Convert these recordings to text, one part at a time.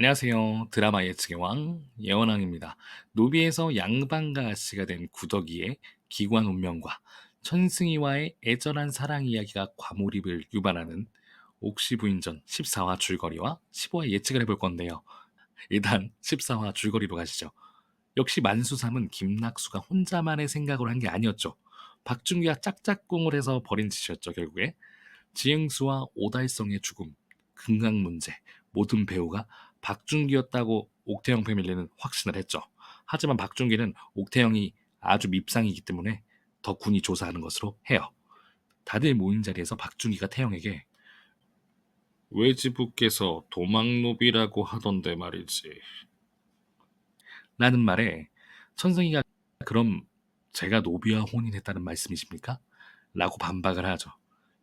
안녕하세요. 드라마 예측의 왕 예원왕입니다. 노비에서 양반가 씨가 된 구덕이의 기관 운명과 천승이와의 애절한 사랑 이야기가 과몰입을 유발하는 옥시부인전 14화 줄거리와 15화 예측을 해볼 건데요. 일단 14화 줄거리로 가시죠. 역시 만수삼은 김낙수가 혼자만의 생각으로 한 게 아니었죠. 박준규가 짝짝꿍을 해서 벌인 짓이었죠, 결국에. 지행수와 오달성의 죽음, 금강 문제, 모든 배우가 박준기였다고 옥태영 패밀리는 확신을 했죠. 하지만 박준기는 옥태영이 아주 밉상이기 때문에 덕훈이 조사하는 것으로 해요. 다들 모인 자리에서 박준기가 태영에게 외지부께서 도망노비라고 하던데 말이지 라는 말에 천성이가 그럼 제가 노비와 혼인했다는 말씀이십니까? 라고 반박을 하죠.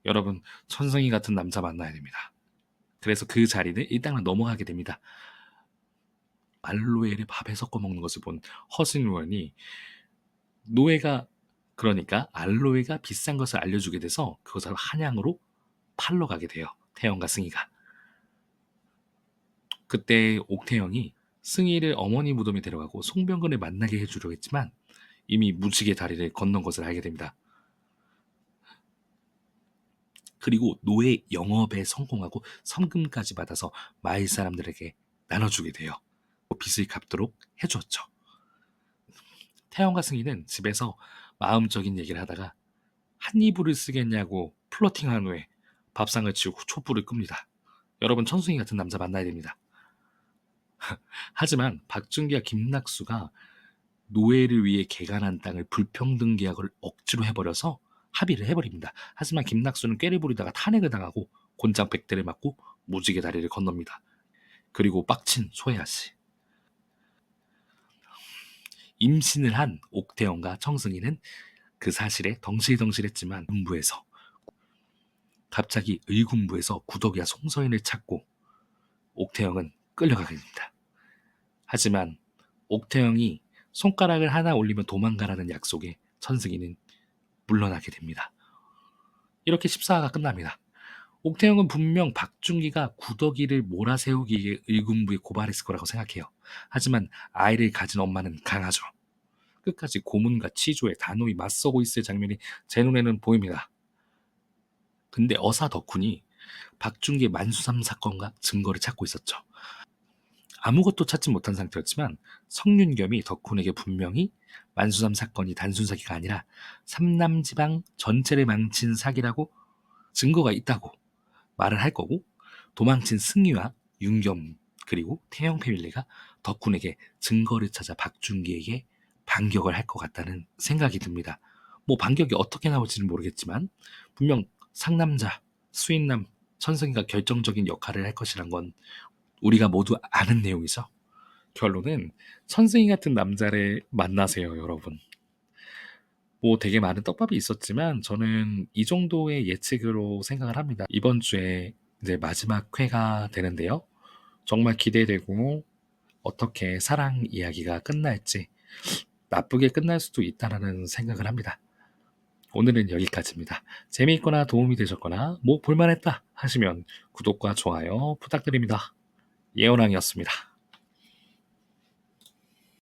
여러분, 천성이 같은 남자 만나야 됩니다. 그래서 그 자리를 일단은 넘어가게 됩니다. 알로에를 밥에 섞어 먹는 것을 본 허신 의원이 노예가 그러니까 알로에가 비싼 것을 알려주게 돼서 그것을 한양으로 팔러 가게 돼요. 태영과 승희가. 그때 옥태영이 승희를 어머니 무덤에 데려가고 송병근을 만나게 해주려 했지만 이미 무지개 다리를 건넌 것을 알게 됩니다. 그리고 노예 영업에 성공하고 성금까지 받아서 마을 사람들에게 나눠주게 돼요. 빚을 갚도록 해주었죠. 태영과 승희는 집에서 마음적인 얘기를 하다가 한 이불을 쓰겠냐고 플러팅한 후에 밥상을 치우고 촛불을 끕니다. 여러분, 천순이 같은 남자 만나야 됩니다. 하지만 박준기와 김낙수가 노예를 위해 개간한 땅을 불평등 계약을 억지로 해버려서 합의를 해버립니다. 하지만 김낙수는 꾀를 부리다가 탄핵을 당하고 곤장 100대를 맞고 무지개 다리를 건넙니다. 그리고 빡친 소혜아 씨. 임신을 한 옥태영과 청승이는 그 사실에 덩실덩실했지만 군부에서 갑자기 의군부에서 구덕이와 송서인을 찾고 옥태영은 끌려가게 됩니다. 하지만 옥태영이 손가락을 하나 올리면 도망가라는 약속에 천승이는 물러나게 됩니다. 이렇게 14화가 끝납니다. 옥태영은 분명 박준기가 구덕이를 몰아세우기에 의군부에 고발했을 거라고 생각해요. 하지만 아이를 가진 엄마는 강하죠. 끝까지 고문과 치조에 단호히 맞서고 있을 장면이 제 눈에는 보입니다. 근데 어사 덕훈이 박준기의 만수삼 사건과 증거를 찾고 있었죠. 아무것도 찾지 못한 상태였지만 성윤겸이 덕훈에게 분명히 만수삼 사건이 단순 사기가 아니라 삼남지방 전체를 망친 사기라고 증거가 있다고 말을 할 거고, 도망친 승희와 윤겸 그리고 태영 패밀리가 덕훈에게 증거를 찾아 박준기에게 반격을 할 것 같다는 생각이 듭니다. 뭐 반격이 어떻게 나올지는 모르겠지만 분명 상남자 수인남 천승이가 결정적인 역할을 할 것이란 건 우리가 모두 아는 내용이죠. 결론은 천승이 같은 남자를 만나세요, 여러분. 뭐 되게 많은 떡밥이 있었지만 저는 이 정도의 예측으로 생각을 합니다. 이번 주에 이제 마지막 회가 되는데요. 정말 기대되고 어떻게 사랑 이야기가 끝날지 나쁘게 끝날 수도 있다라는 생각을 합니다. 오늘은 여기까지입니다. 재미있거나 도움이 되셨거나 뭐 볼만했다 하시면 구독과 좋아요 부탁드립니다. 예언왕이었습니다.